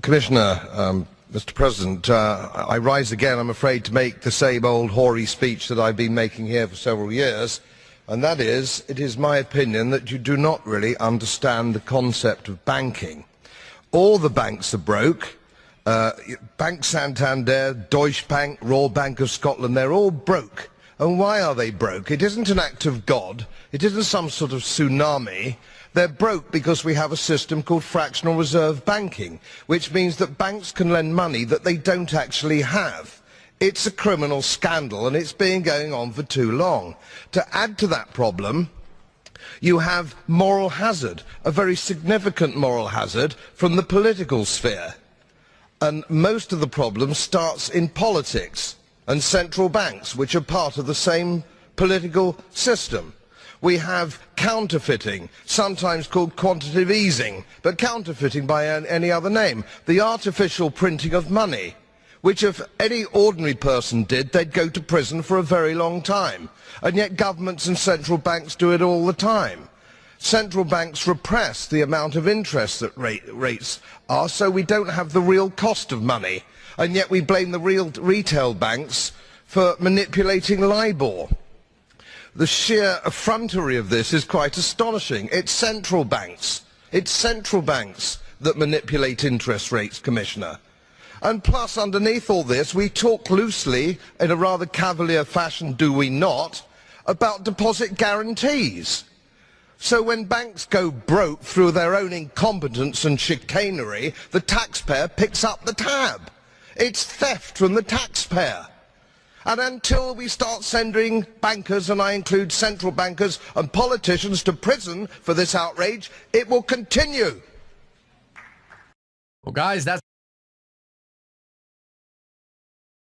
Commissioner, Mr. President, I rise again, I'm afraid, to make the same old hoary speech that I've been making here for several years, and that is, it is my opinion that you do not really understand the concept of banking. All the banks are broke. Bank Santander, Deutsche Bank, Royal Bank of Scotland, they're all broke. And why are they broke? It isn't an act of God. It isn't some sort of tsunami. They're broke because we have a system called fractional reserve banking, which means that banks can lend money that they don't actually have. It's a criminal scandal, and it's been going on for too long. To add to that problem, you have moral hazard, a very significant moral hazard from the political sphere. And most of the problem starts in politics and central banks, which are part of the same political system. We have counterfeiting, sometimes called quantitative easing, but counterfeiting by any other name. The artificial printing of money, which if any ordinary person did, they'd go to prison for a very long time. And yet governments and central banks do it all the time. Central banks repress the amount of interest that rates are, so we don't have the real cost of money. And yet we blame the real retail banks for manipulating LIBOR. The sheer effrontery of this is quite astonishing. It's central banks that manipulate interest rates, Commissioner. And plus, underneath all this, we talk loosely, in a rather cavalier fashion, do we not, about deposit guarantees. So when banks go broke through their own incompetence and chicanery, the taxpayer picks up the tab. It's theft from the taxpayer. And until we start sending bankers, and I include central bankers and politicians, to prison for this outrage, it will continue. Well, guys, that's